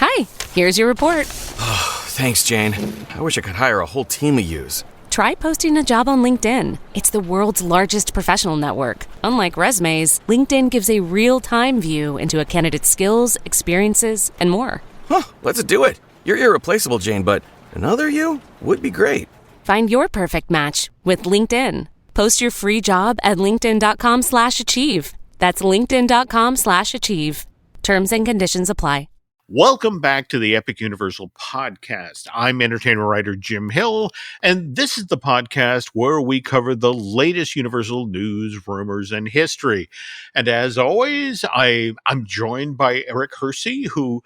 Hi, here's your report. Thanks, Jane. I wish I could hire a whole team of yous. Try posting a job on LinkedIn. It's the world's largest professional network. Unlike resumes, LinkedIn gives a real-time view into a candidate's skills, experiences, and more. Let's do it. You're irreplaceable, Jane, but another you would be great. Find your perfect match with LinkedIn. Post your free job at linkedin.com/achieve. That's linkedin.com/achieve. Terms and conditions apply. Welcome back to the Epic Universal podcast. I'm entertainer writer Jim Hill, and this is the podcast where we cover the latest Universal news, rumors, and history. And as always, I'm joined by Eric Hersey, who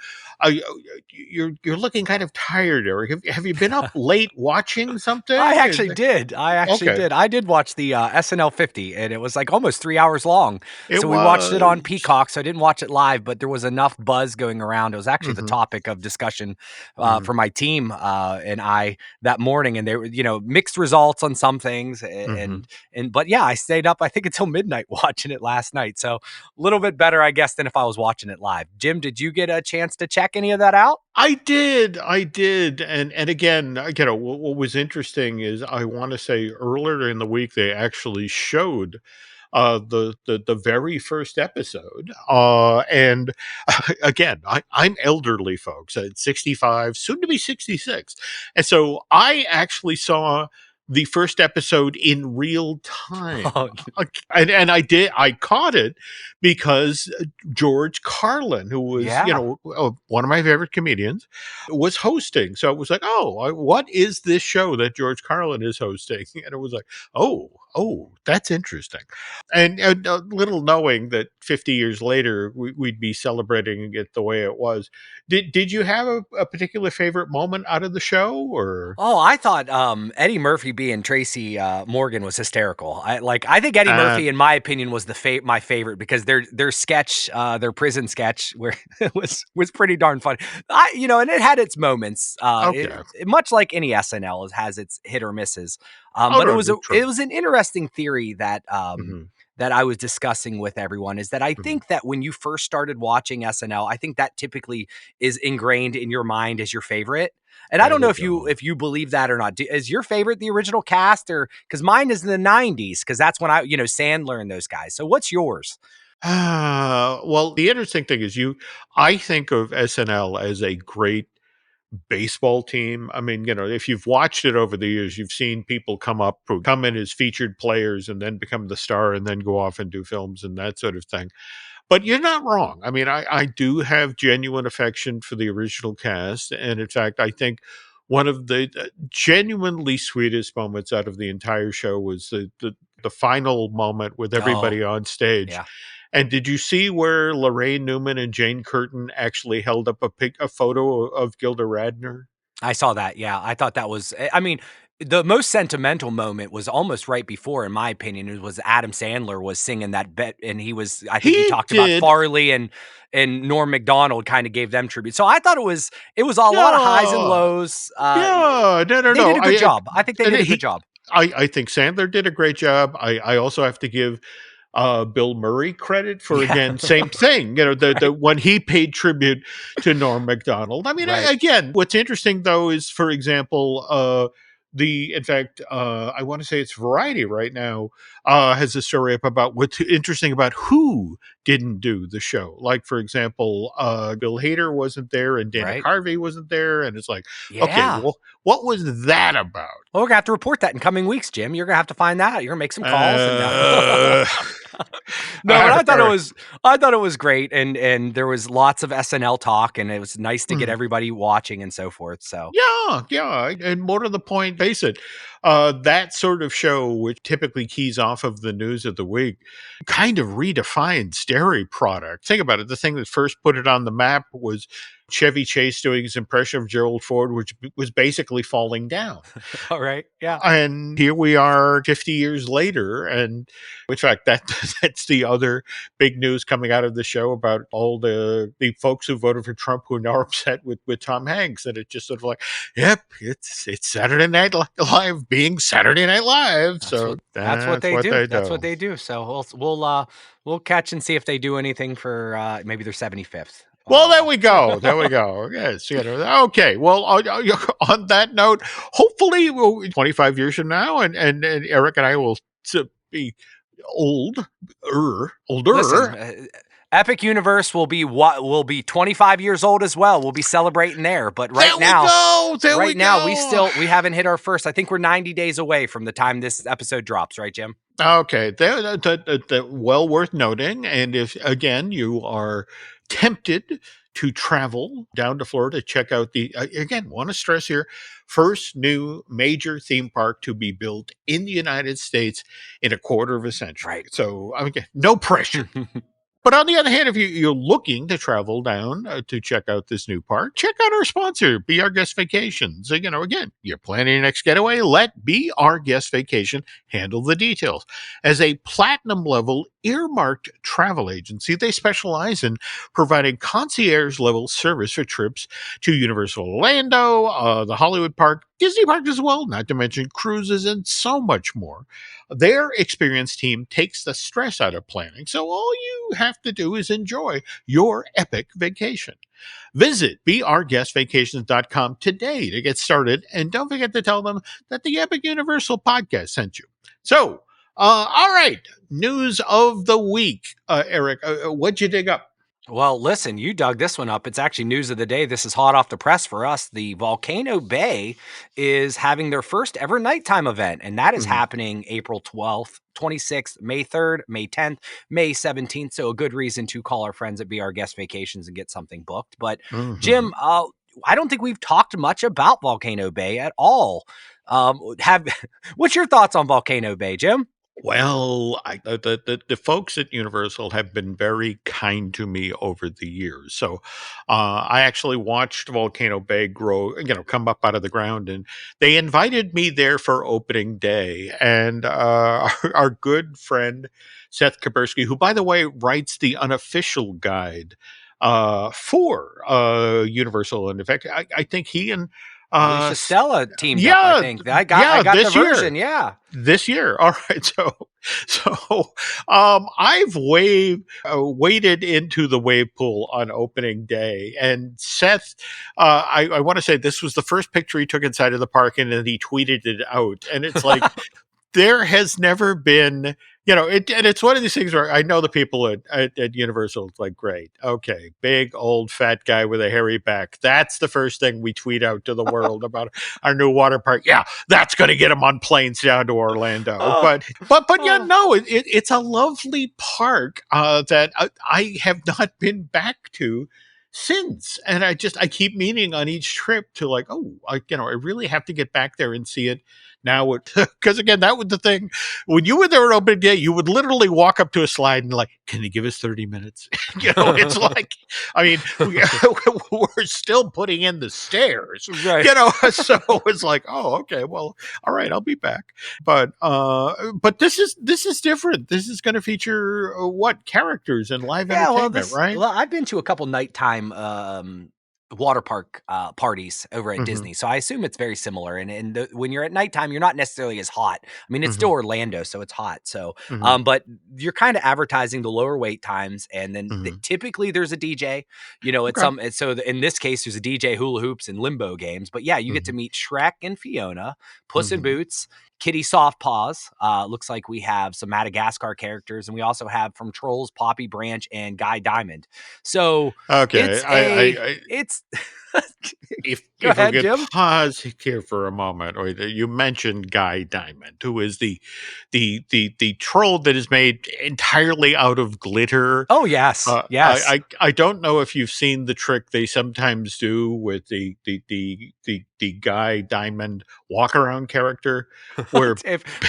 you're looking kind of tired, Eric. Have you been up late watching something? I actually did. I did watch the SNL 50, and it was like almost 3 hours long. We watched it on Peacock, so I didn't watch it live, but there was enough buzz going around. It was actually the topic of discussion for my team and I that morning, and there were mixed results on some things, but yeah, I stayed up I think until midnight watching it last night, so a little bit better I guess than if I was watching it live. Jim, did you get a chance to check any of that out? I did. And again, what was interesting is I want to say earlier in the week they actually showed the very first episode. And again, I'm elderly, folks, at 65, soon to be 66. And so I actually saw the first episode in real time. And I caught it because George Carlin, who was, one of my favorite comedians, was hosting. So it was like, what is this show that George Carlin is hosting? And it was like, oh, that's interesting. And a little knowing that 50 years later, we'd be celebrating it the way it was. Did you have a particular favorite moment out of the show? Or? Oh, I thought Eddie Murphy being Tracy Morgan was hysterical. I think Eddie Murphy, in my opinion, was my favorite because their sketch, their prison sketch, where it was pretty darn fun. And it had its moments. Much like any SNL, it has its hit or misses. But it was an interesting theory that that I was discussing with everyone is that I think that when you first started watching SNL, I think that typically is ingrained in your mind as your favorite. And I don't know if you believe that or not. Is your favorite the original cast, or because mine is in the 90s, because that's when Sandler and those guys. So what's yours? Well, the interesting thing is I think of SNL as a great baseball team. I mean, if you've watched it over the years, you've seen people come in as featured players and then become the star and then go off and do films and that sort of thing. But you're not wrong. I mean, I do have genuine affection for the original cast. And in fact, I think one of the genuinely sweetest moments out of the entire show was the final moment with everybody on stage. Yeah. And did you see where Lorraine Newman and Jane Curtin actually held up a photo of Gilda Radner? I saw that. Yeah, I thought that was. I mean, the most sentimental moment was almost right before, in my opinion. It was Adam Sandler was singing that bet, and he he talked about Farley and Norm Macdonald kind of gave them tribute. So I thought it was a lot of highs and lows. No. They did a good job. I think they did a good job. I think Sandler did a great job. I also have to give Bill Murray credit for, again, same thing, the when he paid tribute to Norm Macdonald. I mean, again, what's interesting though is, for example, I want to say it's Variety right now has a story up about what's interesting about who didn't do the show. Like, for example, Bill Hader wasn't there and Dana Carvey wasn't there. And it's like, okay, well, what was that about? Well, we're going to have to report that in coming weeks, Jim. You're going to have to find that out. You're going to make some calls. No, but I thought it was great. And there was lots of SNL talk, and it was nice to get everybody watching and so forth. So yeah. And more to the point, face it, that sort of show, which typically keys off of the news of the week, kind of redefined dairy product. Think about it. The thing that first put it on the map was Chevy Chase doing his impression of Gerald Ford, which was basically falling down. All right. Yeah. And here we are 50 years later. And in fact, that's the other big news coming out of the show about all the folks who voted for Trump who are now upset with Tom Hanks. And it's just sort of like, yep, it's Saturday Night Live being Saturday Night Live. That's what they do. That's what they do. So we'll catch and see if they do anything for maybe their 75th. Well, there we go. There we go. Yes. Okay. Well, on that note, hopefully, 25 years from now, and Eric and I will be older. Listen, Epic Universe will be 25 years old as well. We'll be celebrating there. But right now, we haven't hit our first. I think we're 90 days away from the time this episode drops, right, Jim? Okay, well worth noting. And if again you are tempted to travel down to Florida, check out again, want to stress here, first new major theme park to be built in the United States in a quarter of a century. Right. So again, no pressure. But on the other hand, if you're looking to travel down to check out this new park, check out our sponsor, Be Our Guest Vacations. Again, you're planning your next getaway, let Be Our Guest Vacation handle the details. As a platinum level earmarked travel agency, they specialize in providing concierge level service for trips to Universal Orlando, the Hollywood Park, Disney Park as well, not to mention cruises and so much more. Their experienced team takes the stress out of planning, so all you have to do is enjoy your epic vacation. Visit beourguestvacations.com today to get started, and don't forget to tell them that the Epic Universal podcast sent you. So, all right, news of the week. Eric, what'd you dig up? Well, listen, you dug this one up. It's actually news of the day. This is hot off the press for us. The Volcano Bay is having their first ever nighttime event, and that is happening April 12th, 26th, May 3rd, May 10th, May 17th. So a good reason to call our friends at Be Our Guest Vacations and get something booked. But Jim, I don't think we've talked much about Volcano Bay at all. What's your thoughts on Volcano Bay, Jim? Well, the folks at Universal have been very kind to me over the years. So I actually watched Volcano Bay grow, come up out of the ground, and they invited me there for opening day. And our good friend Seth Kabersky, who, by the way, writes the unofficial guide for Universal, and in fact, I think he and Alicia Stella teamed up, I think. I got the version, this year. All right. So I've waded into the wave pool on opening day, and Seth, I want to say this was the first picture he took inside of the park, and then he tweeted it out. And it's like, there has never been, and it's one of these things where I know the people at Universal, it's like, great, okay, big old fat guy with a hairy back. That's the first thing we tweet out to the world about our new water park. Yeah, that's going to get them on planes down to Orlando. But it's a lovely park that I have not been back to since, and I keep meaning on each trip to like, I really have to get back there and see it now. Because again, that was the thing when you were there on opening day, you would literally walk up to a slide and like, can you give us 30 minutes? It's like, I mean, we're still putting in the stairs, right? So it's like, oh, okay, well, all right, I'll be back. But this is different. This is going to feature what characters and live entertainment, right? Well, I've been to a couple nighttime water park parties over at Disney, so I assume it's very similar. And when you're at nighttime, you're not necessarily as hot. I mean, it's still Orlando, so it's hot. So, but you're kind of advertising the lower wait times, and then typically there's a DJ. In this case, there's a DJ, hula hoops, and limbo games. But yeah, you get to meet Shrek and Fiona, Puss in Boots, Kitty Soft Paws. Looks like we have some Madagascar characters, and we also have from Trolls, Poppy Branch, and Guy Diamond. So okay, it's if Go ahead, we could Jim. pause here for a moment, or you mentioned Guy Diamond, who is the troll that is made entirely out of glitter. Oh yes, yes. I don't know if you've seen the trick they sometimes do with the Guy Diamond walk around character, where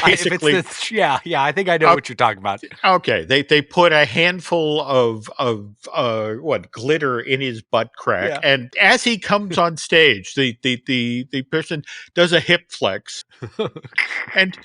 basically, I think I know what you're talking about. Okay, they put a handful of glitter in his butt crack, and as he comes on stage, the person does a hip flex, and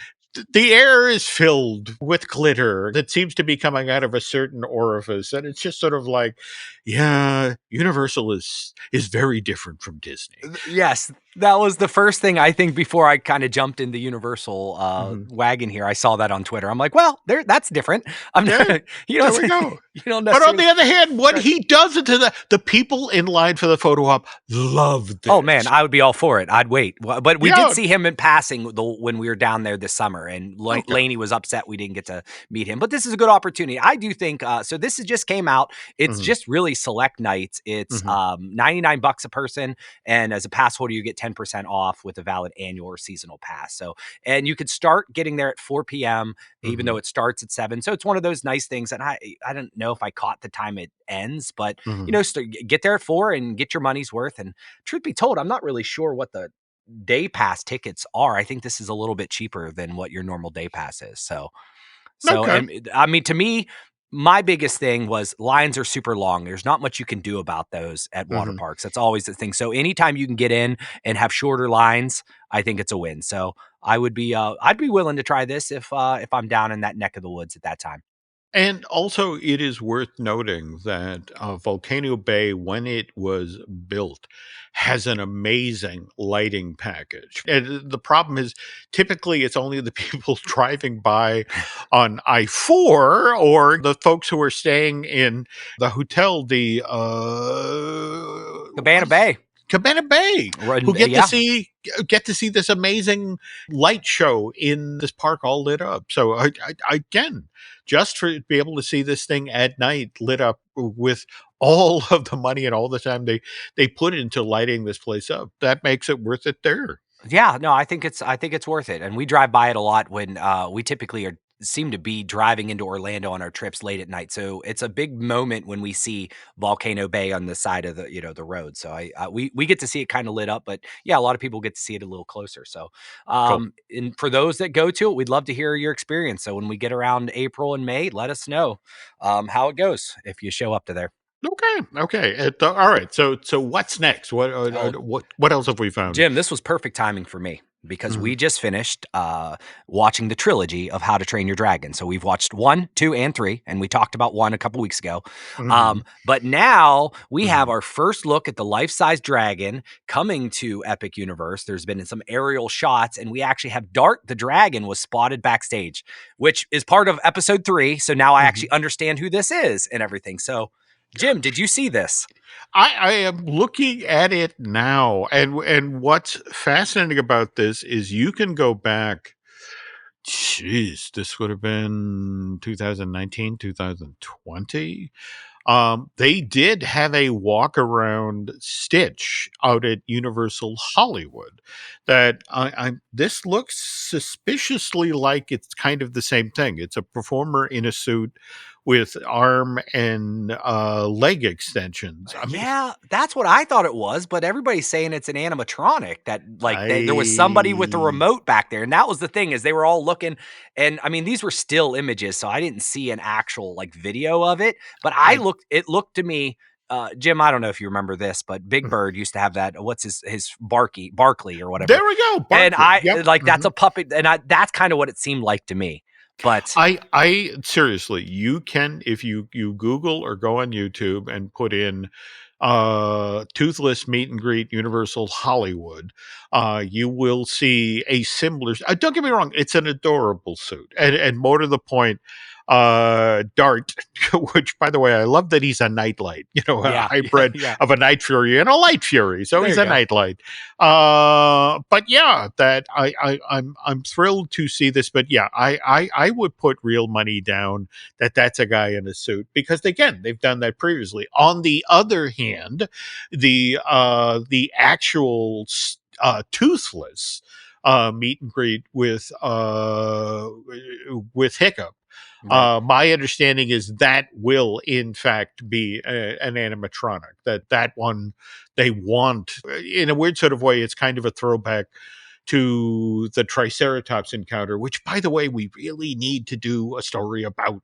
the air is filled with glitter that seems to be coming out of a certain orifice, and it's just sort of like, yeah, Universal is very different from Disney. Yes, that was the first thing I think before I kind of jumped in the Universal wagon here. I saw that on Twitter. I'm like, well, that's different. I'm Yeah, not, there we go. you don't But on necessarily. the other hand, what he does to the people in line for the photo op love this. Oh man, I would be all for it. I'd wait. But we Yeah. did see him in passing when we were down there this summer, and Okay. Lainey was upset we didn't get to meet him. But this is a good opportunity. I do think so. This is just came out. It's just really select nights. It's $99 a person, and as a pass holder, you get 10% off with a valid annual or seasonal pass. So, and you could start getting there at 4 p.m. even though it starts at 7. So it's one of those nice things. And I don't know if I caught the time it ends, but get there at 4 and get your money's worth. And truth be told, I'm not really sure what the day pass tickets are. I think this is a little bit cheaper than what your normal day pass is. So Okay. and, I mean, to me, my biggest thing was lines are super long. There's not much you can do about those at water parks. That's always the thing. So anytime you can get in and have shorter lines, I think it's a win. So I'd be willing to try this if I'm down in that neck of the woods at that time. And also, it is worth noting that Volcano Bay, when it was built, has an amazing lighting package. And the problem is, typically, it's only the people driving by on I-4 or the folks who are staying in the hotel, the Cabana Bay. Cabana Bay, who get to see this amazing light show in this park all lit up. So again, just to be able to see this thing at night lit up with all of the money and all the time they put into lighting this place up, that makes it worth it there. Yeah, no, I think it's worth it. And we drive by it a lot when we typically seem to be driving into Orlando on our trips late at night. So it's a big moment when we see Volcano Bay on the side of the road. So we get to see it kind of lit up, but yeah, a lot of people get to see it a little closer. So Cool. and for those that go to it, we'd love to hear your experience. So when we get around April and May, let us know how it goes if you show up to there. Okay. All right. So what's next? What else have we found? Jim, this was perfect timing for me because we just finished watching the trilogy of How to Train Your Dragon. So we've watched 1, 2, and 3, and we talked about 1 a couple weeks ago. But now we have our first look at the life-size dragon coming to Epic Universe. There's been some aerial shots, and we actually have Dart the dragon was spotted backstage, which is part of episode 3. So now I actually understand who this is and everything. So Jim, did you see this? I am looking at it now, and what's fascinating about this is you can go back. Jeez, this would have been 2019, 2020. They did have a walk around Stitch out at Universal Hollywood. That this looks suspiciously like it's kind of the same thing. It's a performer in a suit with arm and leg extensions. I mean, Yeah, that's what I thought it was, but everybody's saying it's an animatronic that there was somebody with the remote back there. And that was the thing is they were all looking, and I mean, these were still images, so I didn't see an actual video of it, but it looked to me, Jim, I don't know if you remember this, but Big Bird used to have that, what's his Barkley or whatever. There we go. Barkley. And Yep. That's a puppet, and that's kind of what it seemed like to me. But I seriously, you can, if you Google or go on YouTube and put in Toothless Meet and Greet Universal Hollywood, you will see a similar. Don't get me wrong, it's an adorable suit, and more to the point, Dart, which by the way, I love that he's a nightlight, a hybrid of a Night Fury and a Light Fury, so he's a nightlight. But yeah, that I'm thrilled to see this, but yeah, I would put real money down that that's a guy in a suit, because again, they've done that previously. On the other hand, the actual Toothless meet and greet with Hiccup. Right. My understanding is that will in fact be an animatronic. That one they want, in a weird sort of way, it's kind of a throwback to the Triceratops encounter, which, by the way, we really need to do a story about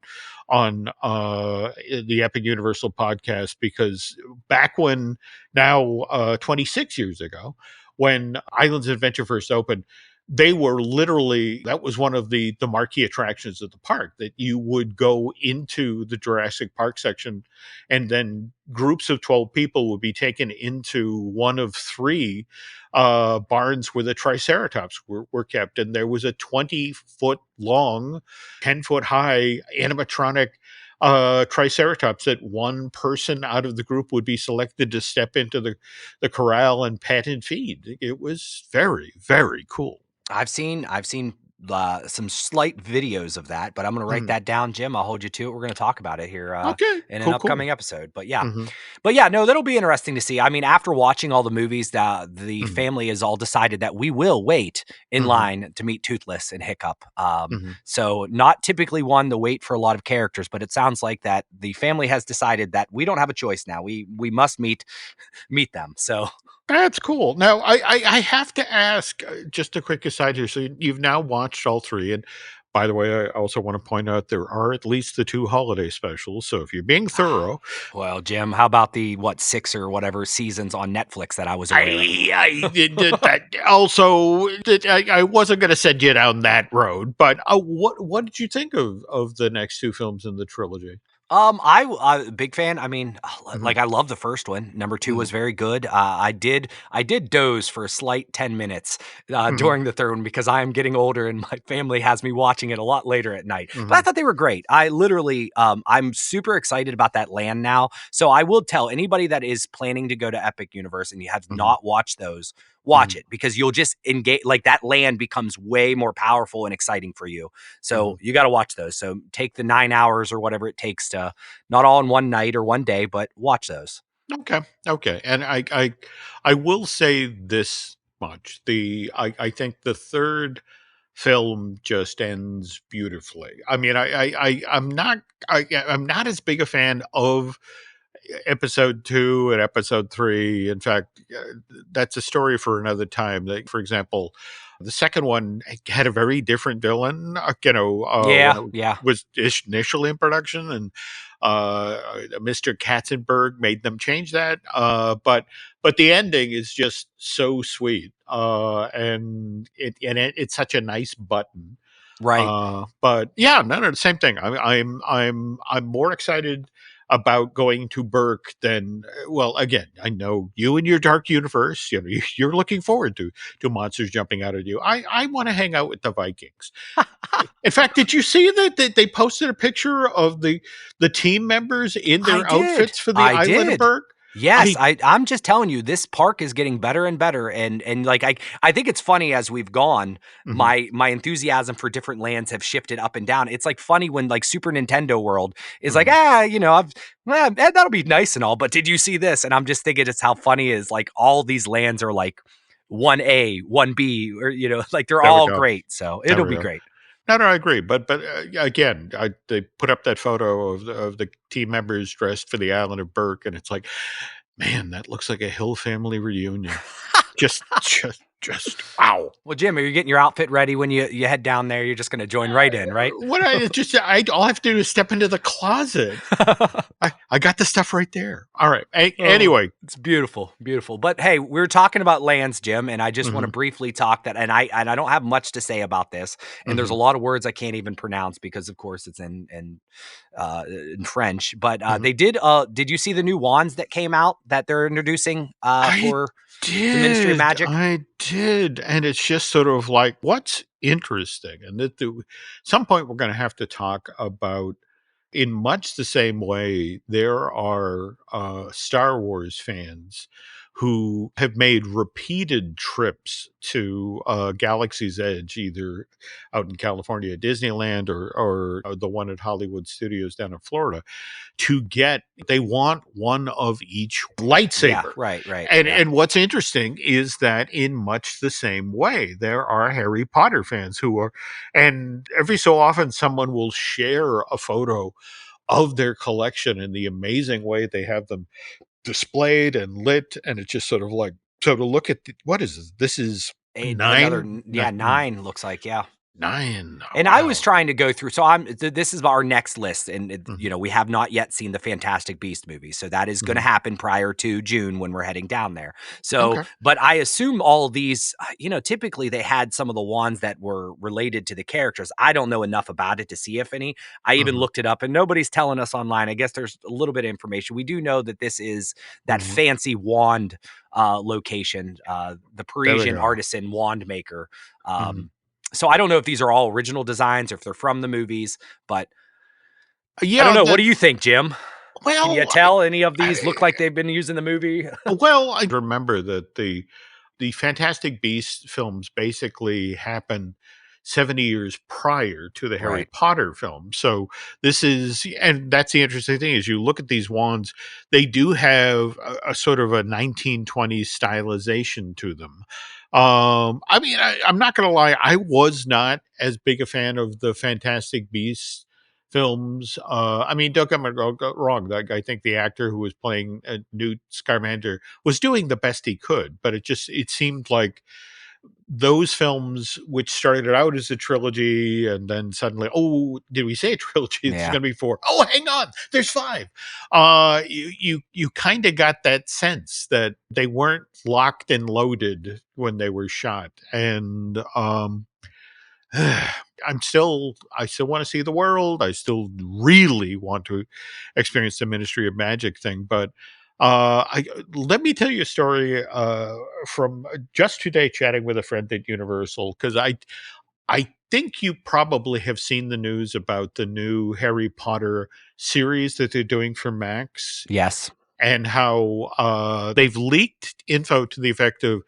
on the Epic Universal podcast, because back when, now 26 years ago, when Islands of Adventure first opened, they were literally, that was one of the marquee attractions of the park, that you would go into the Jurassic Park section, and then groups of 12 people would be taken into one of three barns where the Triceratops were kept. And there was a 20-foot long, 10-foot high animatronic Triceratops that one person out of the group would be selected to step into the corral and pet and feed. It was very, very cool. I've seen some slight videos of that, but I'm going to write that down, Jim. I'll hold you to it. We're going to talk about it here Okay, in an cool. upcoming episode. But yeah, Mhm. no, that'll be interesting to see. I mean, after watching all the movies, the family has all decided that we will wait in line to meet Toothless and Hiccup. So not typically one to wait for a lot of characters, but it sounds like that the family has decided that we don't have a choice now. We must meet them. So That's cool. Now, I have to ask, just a quick aside here. So you've now watched all three, and by the way, I also want to point out there are at least the two holiday specials. So if you're being thorough, well, Jim, how about the 6 or whatever seasons on Netflix that I was aware of? I did that. Also, I wasn't going to send you down that road, but what did you think of the next two films in the trilogy? I big fan. I mean, Mhm. like I love the first one. Number 2 was Mhm. very good. I did doze for a slight 10 minutes Mhm. during the third one because I am getting older and my family has me watching it a lot later at night. But I Mhm. thought they were great. I literally, I'm super excited about that land now. So I will tell anybody that is planning to go to Epic Universe and you have Mhm. not watched those, watch Mhm. it because you'll just engage. Like that land becomes way more powerful and exciting for you. So Mhm. you got to watch those. So take the 9 hours or whatever it takes to, not all in one night or one day, but watch those. Okay. Okay. And I will say this much. I think the third film just ends beautifully. I mean, I'm not as big a fan of episode two and episode three. In fact, that's a story for another time. Like, for example, the second one had a very different villain, when Yeah, it yeah. was initially in production, and Mr. Katzenberg made them change that. But the ending is just so sweet, it's such a nice button. Right. But yeah, no, the same thing. I'm more excited about going to Berk than, well, again, I know you and your dark universe, you're looking forward to monsters jumping out at you. I want to hang out with the Vikings. In fact, did you see that they posted a picture of the team members in I their did. outfits for the I Island of did. Berk? Yes, I I'm just telling you, this park is getting better and better, and like I think it's funny as we've gone, Mhm, my enthusiasm for different lands have shifted up and down. It's like funny when like Super Nintendo World is like, mhm. that'll be nice and all, but did you see this? And I'm just thinking it's how funny is like all these lands are like 1A, 1B, or like they're There we all go. great. So There it'll we be go. great. No, I agree. But again, they put up that photo of the team members dressed for the Island of Berk, and it's like, man, that looks like a Hill family reunion. Just wow. Well, Jim, are you getting your outfit ready when you head down there? You're just going to join right in, right? What I all I have to do is step into the closet. I got the stuff right there. All right. Oh, Anyway. it's beautiful, beautiful. But hey, we're talking about lands, Jim, and I just want to Mhm, briefly talk that, and I don't have much to say about this, and there's a mhm, lot of words I can't even pronounce because, of course, it's in French. But mhm. they did. Did you see the new wands that came out that they're introducing I for the Ministry of did. Magic? I did. And it's just sort of like, what's interesting? And some point we're going to have to talk about, in much the same way, there are Star Wars fans who have made repeated trips to Galaxy's Edge, either out in California at Disneyland, or the one at Hollywood Studios down in Florida, they want one of each Yeah, lightsaber. right. And Yeah, and what's interesting is that in much the same way, there are Harry Potter fans who are, and every so often someone will share a photo of their collection and the amazing way they have them displayed and lit, and it's just sort of like, so to look at what is this? This is Another, nine, yeah, 9 looks like, yeah. 9. And I was trying to go through. So this is our next list, and we have not yet seen the Fantastic Beast movie, so that is going to happen prior to June when we're heading down there. So, but I assume all these, typically they had some of the wands that were related to the characters. I don't know enough about it to see if any. I even looked it up, and nobody's telling us online. I guess there's a little bit of information. We do know that this is that fancy wand location, the Parisian artisan wand maker. So I don't know if these are all original designs or if they're from the movies, but I don't know. What do you think, Jim? Well, can you tell any of these look like they've been used in the movie? Well, I remember that the Fantastic Beasts films basically happened 70 years prior to the Harry Potter film. So this is, and that's the interesting thing, is you look at these wands, they do have a sort of a 1920s stylization to them. I mean, I'm not going to lie, I was not as big a fan of the Fantastic Beasts films. I mean, don't get me wrong. I think the actor who was playing Newt Scamander was doing the best he could, but it seemed like those films, which started out as a trilogy, and then suddenly, did we say a trilogy? It's going to be 4. Oh, hang on, there's 5. You kind of got that sense that they weren't locked and loaded when they were shot, and I still want to see the world. I still really want to experience the Ministry of Magic thing, but let me tell you a story from just today, chatting with a friend at Universal, because I think you probably have seen the news about the new Harry Potter series that they're doing for Max. Yes. And how they've leaked info to the effect of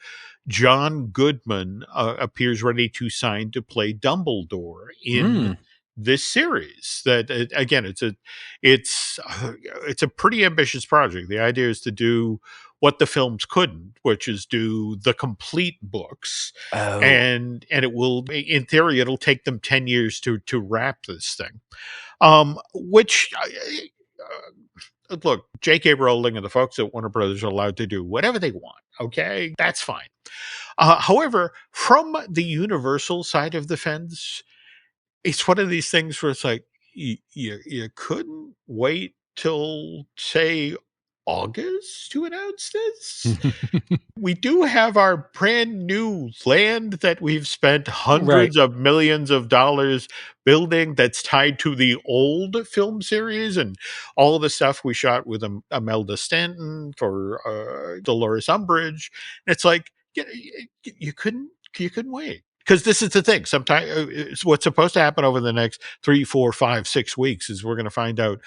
John Goodman appears ready to sign to play Dumbledore in this series. That again, it's a pretty ambitious project. The idea is to do what the films couldn't, which is do the complete books, and it will, in theory, it'll take them 10 years to wrap this thing. Which. Look, J.K. Rowling and the folks at Warner Brothers are allowed to do whatever they want. Okay, that's fine. However, from the Universal side of the fence, it's one of these things where it's like you couldn't wait till, say, August to announce this. We do have our brand new land that we've spent hundreds of millions of dollars building, that's tied to the old film series and all of the stuff we shot with Imelda Stanton for Dolores Umbridge. And it's like, you couldn't wait. Because this is the thing. Sometimes what's supposed to happen over the next 3, 4, 5, 6 weeks is we're going to find out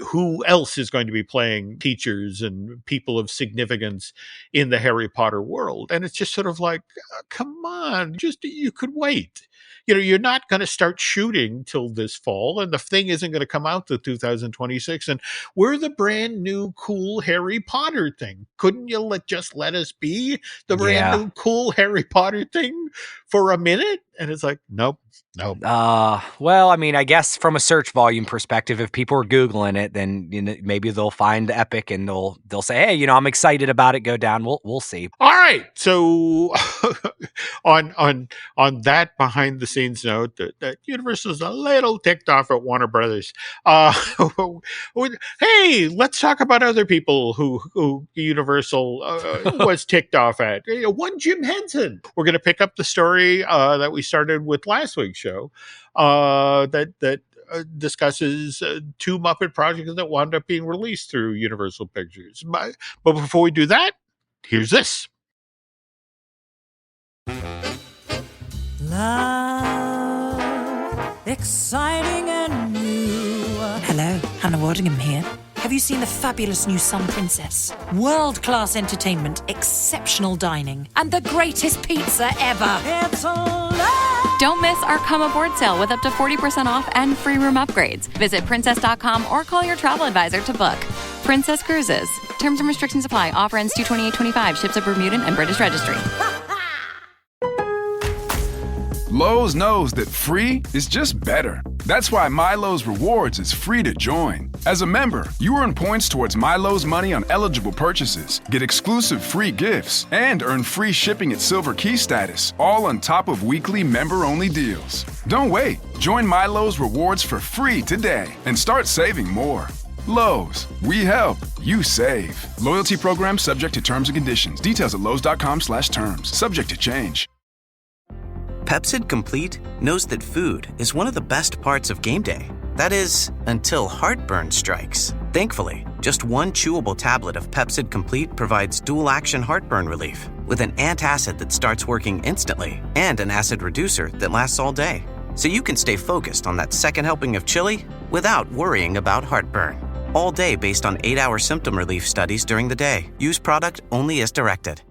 who else is going to be playing teachers and people of significance in the Harry Potter world. And it's just sort of like, come on, you could wait. You're not going to start shooting till this fall, and the thing isn't going to come out till 2026. And we're the brand new cool Harry Potter thing. Couldn't you just let us be the brand new cool Harry Potter thing for a minute? And it's like, nope. Well, I mean, I guess from a search volume perspective, if people are Googling it, then maybe they'll find Epic and they'll say, hey, I'm excited about it. Go down. We'll see. All right. So on that behind the scenes note, that Universal is a little ticked off at Warner Brothers. Hey, let's talk about other people who Universal was ticked off at. One Jim Henson. We're going to pick up the story that we started with last week's show that discusses 2 Muppet projects that wound up being released through Universal Pictures. But before we do that, here's this. Love, exciting and new. Hello, Hannah Waddingham here. Have you seen the fabulous new Sun Princess? World-class entertainment, exceptional dining, and the greatest pizza ever. It's alive. Don't miss our Come Aboard sale with up to 40% off and free room upgrades. Visit princess.com or call your travel advisor to book. Princess Cruises. Terms and restrictions apply. Offer ends 2/28/25. Ships of Bermudan and British Registry. Lowe's knows that free is just better. That's why Milo's Rewards is free to join. As a member, you earn points towards Milo's money on eligible purchases, get exclusive free gifts, and earn free shipping at Silver Key status, all on top of weekly member-only deals. Don't wait. Join Milo's Rewards for free today and start saving more. Lowe's, we help, you save. Loyalty program subject to terms and conditions. Details at lowes.com/terms. Subject to change. Pepsid Complete knows that food is one of the best parts of game day. That is, until heartburn strikes. Thankfully, just one chewable tablet of Pepsid Complete provides dual-action heartburn relief with an antacid that starts working instantly and an acid reducer that lasts all day. So you can stay focused on that second helping of chili without worrying about heartburn. All day based on 8-hour symptom relief studies during the day. Use product only as directed.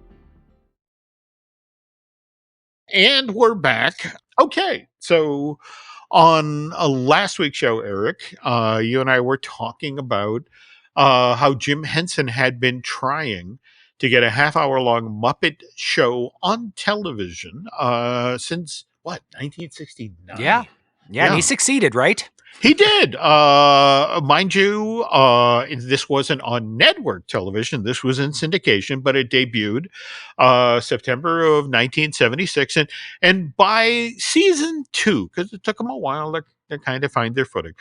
And we're back. Okay, so on last week's show, Eric, you and I were talking about how Jim Henson had been trying to get a half-hour-long Muppet show on television since, 1969? Yeah, and he succeeded, right? He did. Mind you, this wasn't on network television. This was in syndication, but it debuted September of 1976. And by season 2, because it took them a while to kind of find their footing,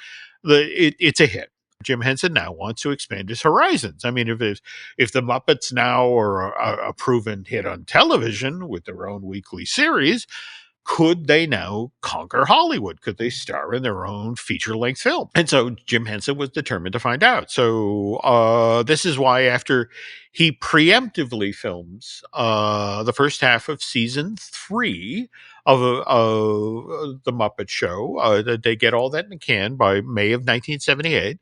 it's a hit. Jim Henson now wants to expand his horizons. I mean, if the Muppets now are a proven hit on television with their own weekly series, could they now conquer Hollywood? Could they star in their own feature-length film? And so Jim Henson was determined to find out. So this is why after he preemptively films the first half of season 3 of the Muppet Show, they get all that in the can by May of 1978.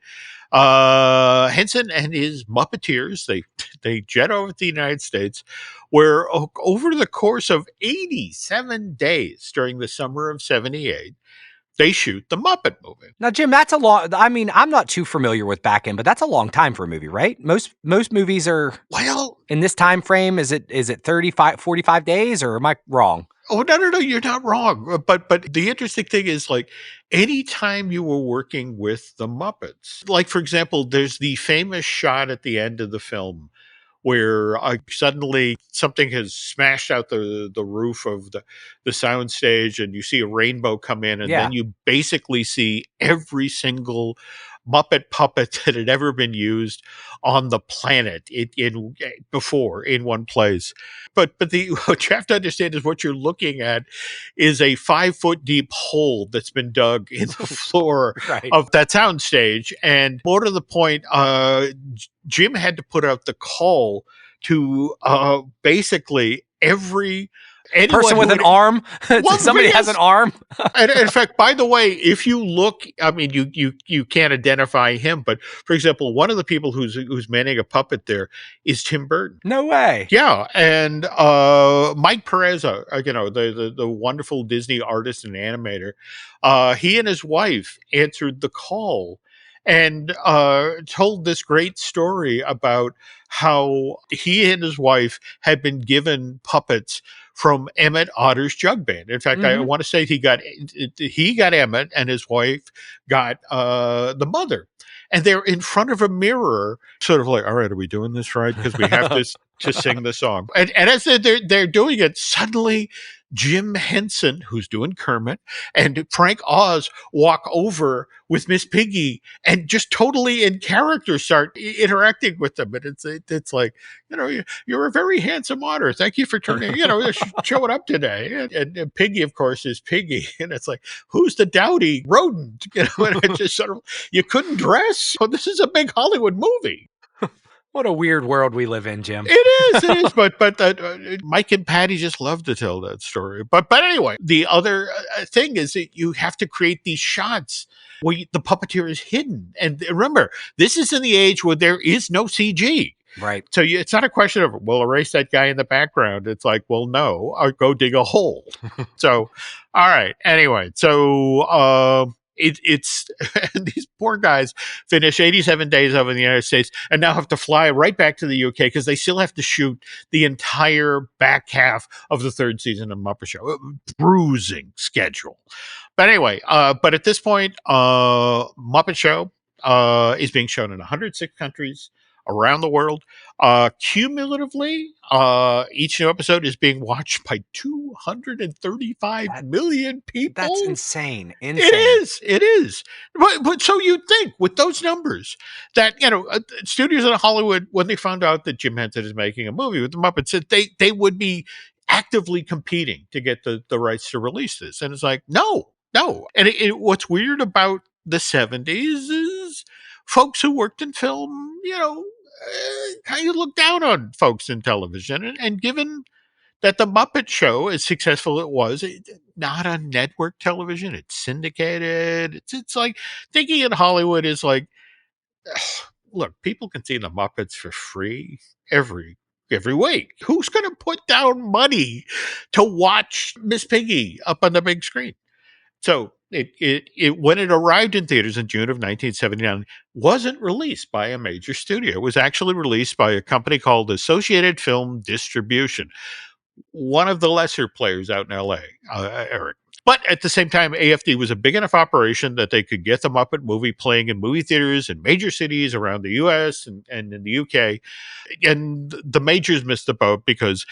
Henson and his Muppeteers, they jet over to the United States, where over the course of 87 days during the summer of 78, they shoot the Muppet movie. Now, Jim, that's a long, I mean, I'm not too familiar with back end, but that's a long time for a movie, right? Most movies are, in this time frame, is it 35, 45 days, or am I wrong? Oh, no, you're not wrong. But the interesting thing is, like, anytime you were working with the Muppets, like, for example, there's the famous shot at the end of the film where suddenly something has smashed out the roof of the soundstage, and you see a rainbow come in, and then you basically see every single Muppet puppet that had ever been used on the planet before in one place. But what you have to understand is what you're looking at is a 5-foot deep hole that's been dug in the floor of that soundstage. And more to the point, Jim had to put out the call to basically every person with an arm. Somebody has an arm. And in fact, by the way, if you look, I mean, you can't identify him, but for example, one of the people who's manning a puppet there is Tim Burton. No way. Yeah, and Mike Perez, the wonderful Disney artist and animator, he and his wife answered the call and told this great story about how he and his wife had been given puppets from Emmett Otter's Jug Band. In fact, I want to say he got Emmett, and his wife got the mother. And they're in front of a mirror, sort of like, all right, are we doing this right? Because we have to sing the song. And as they're doing it, suddenly Jim Henson, who's doing Kermit, and Frank Oz walk over with Miss Piggy and just totally in character start interacting with them. And it's like, you're a very handsome otter. Thank you for showing up today. And Piggy, of course, is Piggy. And it's like, who's the dowdy rodent? And it just sort of, you couldn't dress. Oh, this is a big Hollywood movie. What a weird world we live in, Jim. It is. But Mike and Patty just love to tell that story. But anyway, the other thing is that you have to create these shots where the puppeteer is hidden. And remember, this is in the age where there is no CG. Right. So it's not a question of, well, erase that guy in the background. It's like, well, no, or go dig a hole. So, all right. Anyway, so it's and these poor guys finish 87 days of it in the United States and now have to fly right back to the UK because they still have to shoot the entire back half of the third season of Muppet Show. Bruising schedule. But anyway, but at this point, Muppet Show is being shown in 106 countries around the world. Cumulatively, each new episode is being watched by 235 million people. That's insane. It is. But so you'd think with those numbers that, studios in Hollywood, when they found out that Jim Henson is making a movie with the Muppets, that they would be actively competing to get the rights to release this. And it's like, no. And what's weird about the 70s is folks who worked in film, kind of look down on folks in television. And given that the Muppet Show, as successful it was, not on network television, it's syndicated. It's like thinking in Hollywood is like, look, people can see the Muppets for free every week. Who's going to put down money to watch Miss Piggy up on the big screen? So it when it arrived in theaters in June of 1979, wasn't released by a major studio. It was actually released by a company called Associated Film Distribution, one of the lesser players out in LA, Eric. But at the same time, AFD was a big enough operation that they could get the Muppet movie playing in movie theaters in major cities around the US and in the UK. And the majors missed the boat because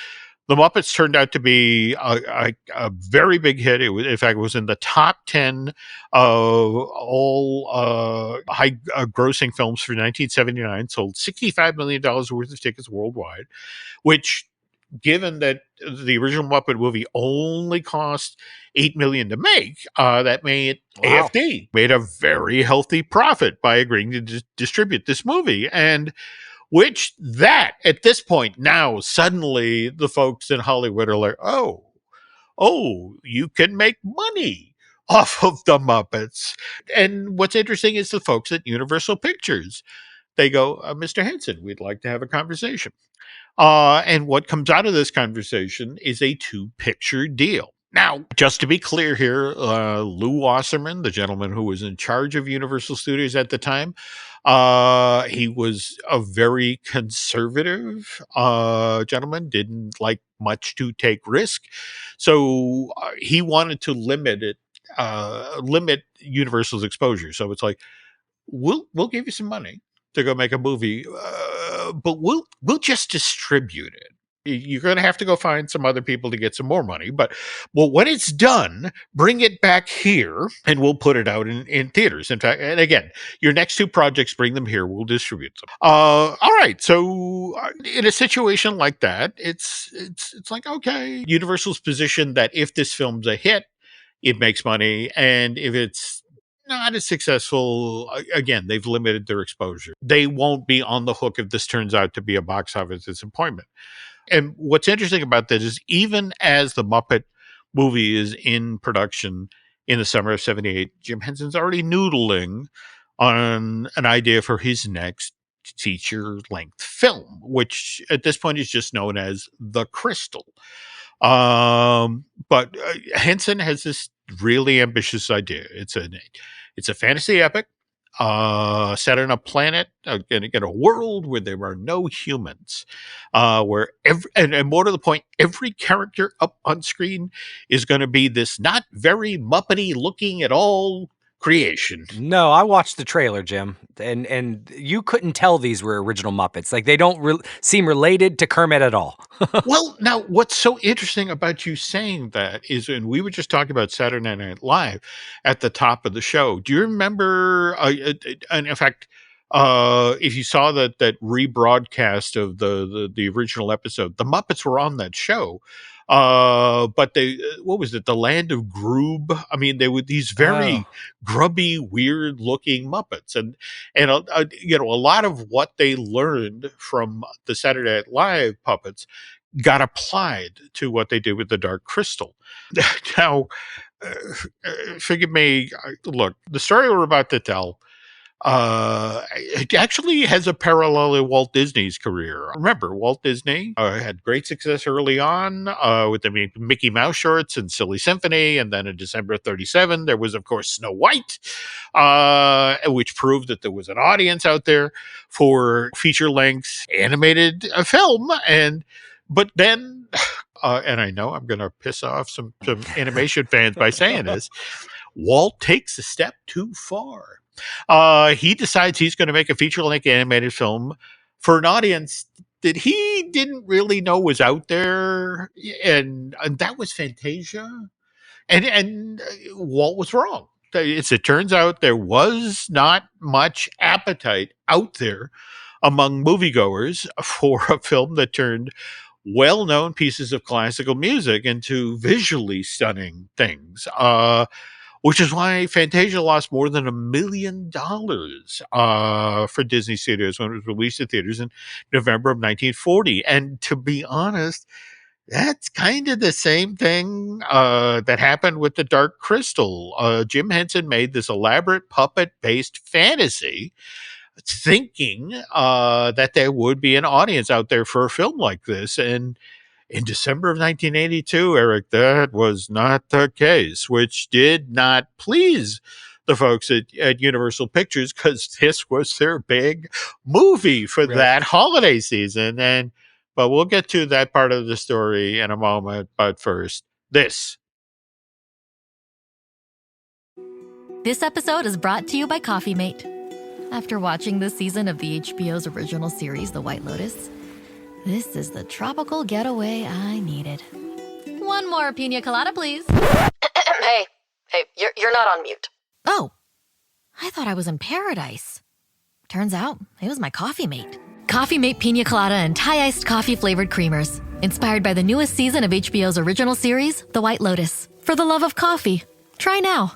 the Muppets turned out to be a very big hit. In fact, it was in the top 10 of all high-grossing films for 1979, sold $65 million worth of tickets worldwide, which, given that the original Muppet movie only cost $8 million to make, that made AFD made a very healthy profit by agreeing to distribute this movie. And which at this point now, suddenly the folks in Hollywood are like, oh, you can make money off of the Muppets. And what's interesting is the folks at Universal Pictures, they go, Mr. Henson, we'd like to have a conversation. And what comes out of this conversation is a 2-picture deal. Now, just to be clear here, Lou Wasserman, the gentleman who was in charge of Universal Studios at the time, he was a very conservative gentleman, didn't like much to take risk. So he wanted to limit Universal's exposure. So it's like, we'll give you some money to go make a movie, but we'll just distribute it. You're going to have to go find some other people to get some more money. But when it's done, bring it back here and we'll put it out in theaters. In fact, and again, your next 2 projects, bring them here. We'll distribute them. All right. So in a situation like that, it's like, okay, Universal's position that if this film's a hit, it makes money. And if it's not as successful, again, they've limited their exposure. They won't be on the hook if this turns out to be a box office disappointment. And what's interesting about this is even as the Muppet movie is in production in the summer of 78, Jim Henson's already noodling on an idea for his next feature-length film, which at this point is just known as The Crystal. But Henson has this really ambitious idea. It's a fantasy epic set on a planet, in a world where there are no humans, where and more to the point, every character up on screen is going to be this not very Muppety looking at all creation. No, I watched the trailer, Jim, and you couldn't tell these were original Muppets. Like, they don't seem related to Kermit at all. Well, now, what's so interesting about you saying that is, and we were just talking about Saturday Night Live at the top of the show. Do you remember, and in fact, if you saw that rebroadcast of the original episode, the Muppets were on that show. But what was it? The Land of Groob. I mean, they were these very grubby, weird looking Muppets. And a lot of what they learned from the Saturday Night Live puppets got applied to what they did with the Dark Crystal. Now, forgive me. Look, the story we're about to tell, It actually has a parallel in Walt Disney's career. Remember, Walt Disney had great success early on with the Mickey Mouse shorts and Silly Symphony, and then in December of 37, there was, of course, Snow White, which proved that there was an audience out there for feature-length animated film. But then, and I know I'm going to piss off some animation fans by saying this, Walt takes a step too far. He decides he's going to make a feature-length animated film for an audience that he didn't really know was out there, and that was Fantasia. And Walt was wrong. It turns out there was not much appetite out there among moviegoers for a film that turned well-known pieces of classical music into visually stunning things. Which is why Fantasia lost more than $1 million for Disney Studios when it was released in theaters in November of 1940. And to be honest, that's kind of the same thing that happened with The Dark Crystal. Jim Henson made this elaborate puppet-based fantasy thinking that there would be an audience out there for a film like this. And in December of 1982, Eric, that was not the case, which did not please the folks at Universal Pictures because this was their big movie for that holiday season. But we'll get to that part of the story in a moment. But first, this. This episode is brought to you by Coffee Mate. After watching this season of the HBO's original series, The White Lotus, this is the tropical getaway I needed. One more pina colada, please. Hey, you're not on mute. Oh, I thought I was in paradise. Turns out it was my Coffee Mate. Coffee Mate pina colada and Thai iced coffee flavored creamers. Inspired by the newest season of HBO's original series, The White Lotus. For the love of coffee. Try now.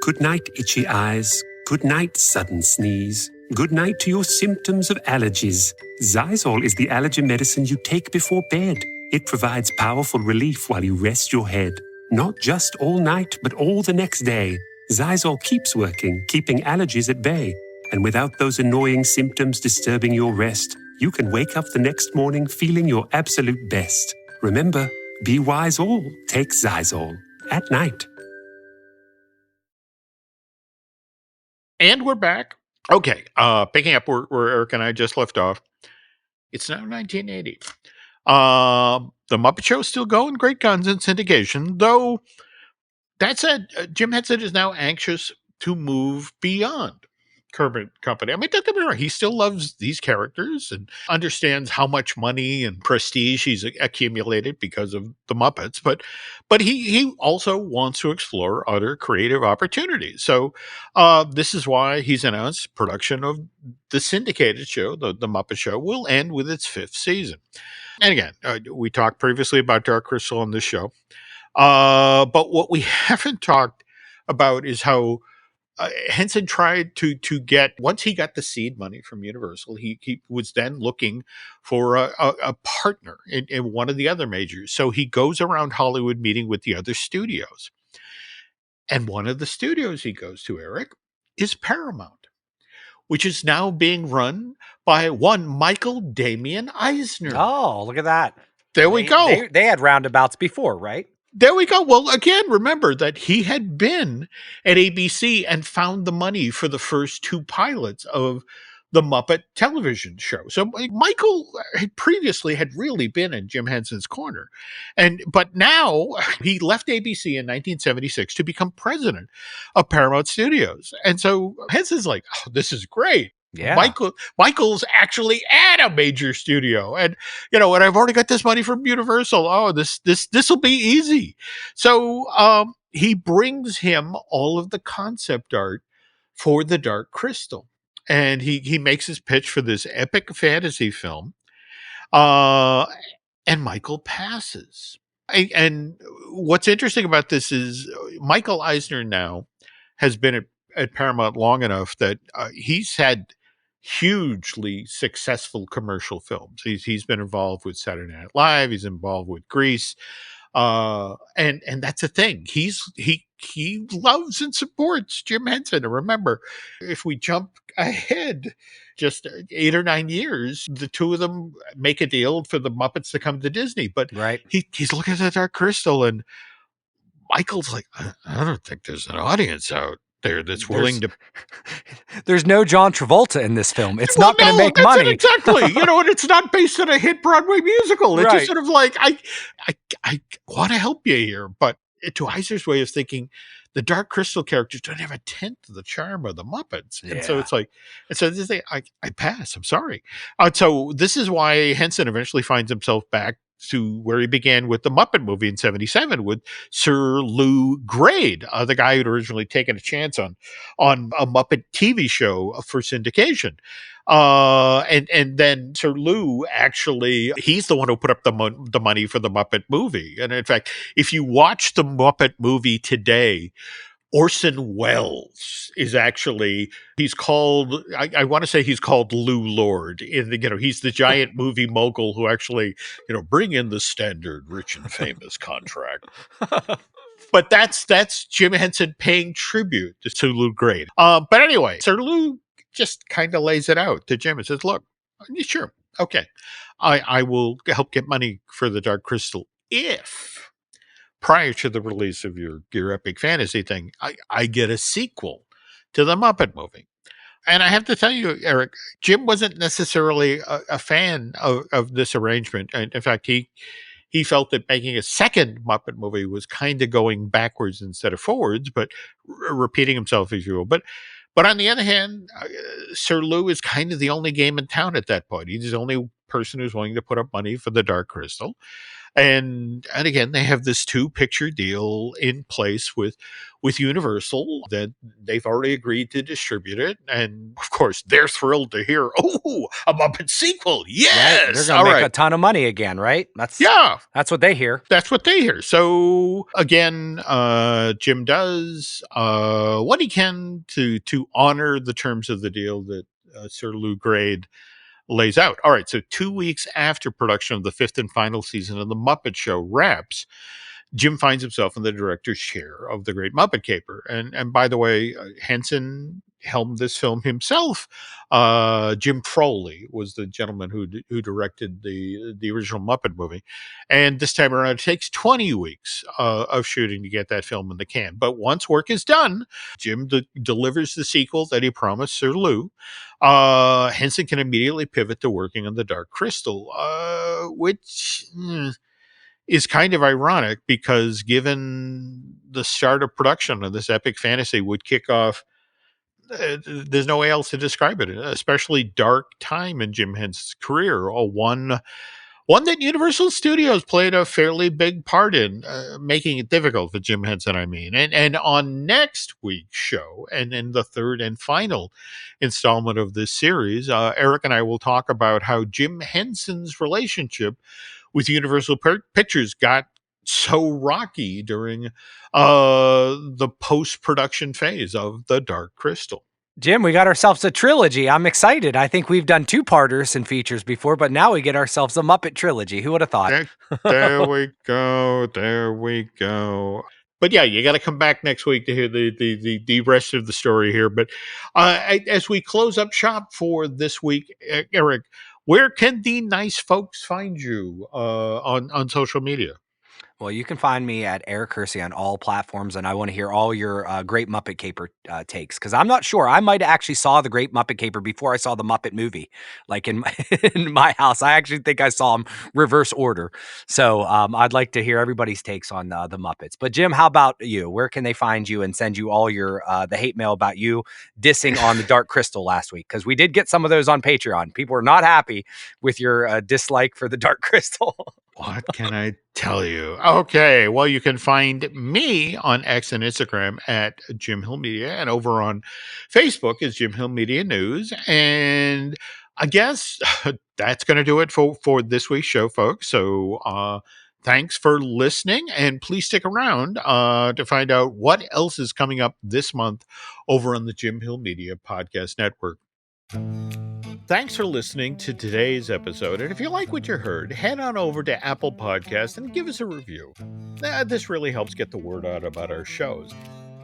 Good night, itchy eyes. Good night, sudden sneeze. Good night to your symptoms of allergies. Xyzal is the allergy medicine you take before bed. It provides powerful relief while you rest your head. Not just all night, but all the next day. Xyzal keeps working, keeping allergies at bay. And without those annoying symptoms disturbing your rest, you can wake up the next morning feeling your absolute best. Remember, be wise all. Take Xyzal. At night. And we're back. Okay, picking up where Eric and I just left off. It's now 1980. The Muppet Show is still going, great guns in syndication, though that said, Jim Henson is now anxious to move beyond Kermit Company. I mean, don't get me wrong, he still loves these characters and understands how much money and prestige he's accumulated because of the Muppets, but he also wants to explore other creative opportunities. So this is why he's announced production of the syndicated show, the Muppet Show, will end with its 5th season. And again, we talked previously about Dark Crystal on this show, but what we haven't talked about is how Henson tried to get, once he got the seed money from Universal, he was then looking for a partner in one of the other majors. So he goes around Hollywood meeting with the other studios. And one of the studios he goes to, Eric, is Paramount, which is now being run by one Michael Damian Eisner. Oh, look at that. There we go. They had roundabouts before, right? There we go. Well, again, remember that he had been at ABC and found the money for the first 2 pilots of the Muppet television show. So Michael previously had really been in Jim Henson's corner. But now he left ABC in 1976 to become president of Paramount Studios. And so Henson's like, oh, this is great. Yeah. Michael's actually at a major studio, and and I've already got this money from Universal. Oh, this will be easy. So he brings him all of the concept art for The Dark Crystal, and he makes his pitch for this epic fantasy film. And Michael passes. And what's interesting about this is Michael Eisner now has been at Paramount long enough that he's had hugely successful commercial films. He's been involved with Saturday Night Live. He's involved with Grease. And that's the thing. He loves and supports Jim Henson. And remember, if we jump ahead just 8 or 9 years, the two of them make a deal for the Muppets to come to Disney. But Right. he's looking at the Dark Crystal, and Michael's like, I don't think there's an audience out there that's willing to. There's no John Travolta in this film. It's not going to make that's money. It exactly. And it's not based on a hit Broadway musical. It's just sort of like, I want to help you here. But to Eisner's way of thinking, the Dark Crystal characters don't have a tenth of the charm of the Muppets. Yeah. And so it's like, this thing, I pass. I'm sorry. So this is why Henson eventually finds himself back to where he began with the Muppet movie in 1977 with Sir Lou Grade, the guy who'd originally taken a chance on a Muppet TV show for syndication. And then Sir Lou, actually, he's the one who put up the money for the Muppet movie. And in fact, if you watch the Muppet movie today, Orson Welles is actually, he's called, I want to say he's called Lou Lord. He's the giant movie mogul who actually, bring in the standard rich and famous contract. But that's Jim Henson paying tribute to Sir Lou Grade. But anyway, Sir Lou just kind of lays it out to Jim and says, look, sure, okay, I will help get money for the Dark Crystal if, prior to the release of your epic fantasy thing, I get a sequel to the Muppet movie. And I have to tell you, Eric, Jim wasn't necessarily a fan of this arrangement. And in fact, he felt that making a second Muppet movie was kind of going backwards instead of forwards, but repeating himself, as you will. But on the other hand, Sir Lou is kind of the only game in town at that point. He's the only person who's willing to put up money for the Dark Crystal. And again, they have this 2-picture deal in place with Universal that they've already agreed to distribute it. And of course, they're thrilled to hear, a Muppet sequel. Yes. Right. They're going to make a ton of money again, right? That's what they hear. That's what they hear. So again, Jim does what he can to honor the terms of the deal that Sir Lou Grade lays out. All right, so 2 weeks after production of the 5th and final season of The Muppet Show wraps, Jim finds himself in the director's chair of The Great Muppet Caper. And by the way, Henson helmed this film himself. Jim Froley was the gentleman who directed the original Muppet movie. And this time around, it takes 20 weeks of shooting to get that film in the can. But once work is done, Jim delivers the sequel that he promised Sir Lou. Henson can immediately pivot to working on the Dark Crystal, which is kind of ironic because given the start of production of this epic fantasy would kick off, there's no way else to describe it, especially dark time in Jim Henson's career, one that Universal Studios played a fairly big part in, making it difficult for Jim Henson, And on next week's show, and in the third and final installment of this series, Eric and I will talk about how Jim Henson's relationship with Universal Pictures got so rocky during the post-production phase of The Dark Crystal. Jim, we got ourselves a trilogy. I'm excited. I think we've done 2-parters and features before, but now we get ourselves a Muppet trilogy. Who would have thought? There we go. There we go. But yeah, you got to come back next week to hear the rest of the story here. But as we close up shop for this week, Eric, where can the nice folks find you on social media? Well, you can find me at Eric Hersey on all platforms, and I want to hear all your Great Muppet Caper takes, because I'm not sure. I might have actually saw the Great Muppet Caper before I saw the Muppet movie, like in my house. I actually think I saw them reverse order. So I'd like to hear everybody's takes on the Muppets. But Jim, how about you? Where can they find you and send you all your the hate mail about you dissing on the Dark Crystal last week? Because we did get some of those on Patreon. People are not happy with your dislike for the Dark Crystal. What can I tell you? Okay, well, you can find me on X and Instagram at Jim Hill Media, and over on Facebook is Jim Hill Media News. And I guess that's going to do it for this week's show, folks. So thanks for listening, and please stick around to find out what else is coming up this month over on the Jim Hill Media Podcast Network. Thanks for listening to today's episode, and if you like what you heard, head on over to Apple Podcasts and give us a review. This really helps get the word out about our shows.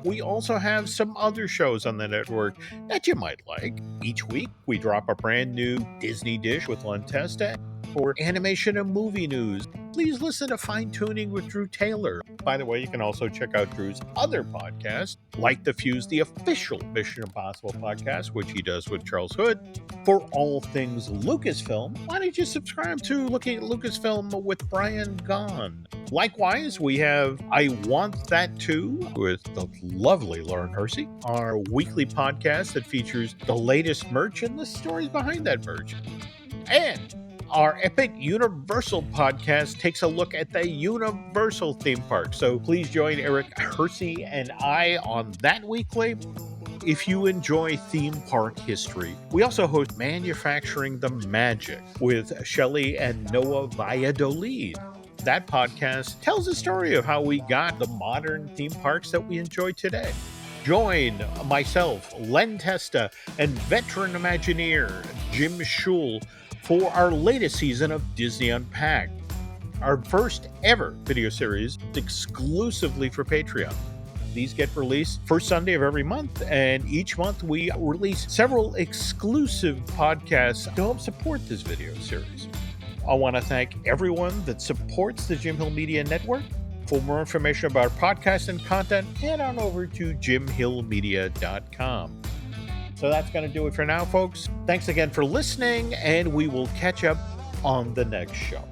We also have some other shows on the network that you might like. Each week, we drop a brand new Disney dish with Len Testa or animation and movie news. Please listen to Fine Tuning with Drew Taylor. By the way, you can also check out Drew's other podcasts, like The Fuse, the official Mission Impossible podcast, which he does with Charles Hood. For all things Lucasfilm, why don't you subscribe to Looking at Lucasfilm with Brian Gahn? Likewise, we have I Want That Too with the lovely Lauren Hersey, our weekly podcast that features the latest merch and the stories behind that merch. And our epic Universal podcast takes a look at the Universal theme park. So please join Eric Hersey and I on that weekly. If you enjoy theme park history, we also host Manufacturing the Magic with Shelley and Noah Valladolid. That podcast tells the story of how we got the modern theme parks that we enjoy today. Join myself, Len Testa, and veteran Imagineer Jim Schul for our latest season of Disney Unpacked, our first ever video series exclusively for Patreon. These get released first Sunday of every month, and each month we release several exclusive podcasts to help support this video series. I want to thank everyone that supports the Jim Hill Media Network. For more information about podcasts and content, head on over to jimhillmedia.com. So that's going to do it for now, folks. Thanks again for listening, and we will catch up on the next show.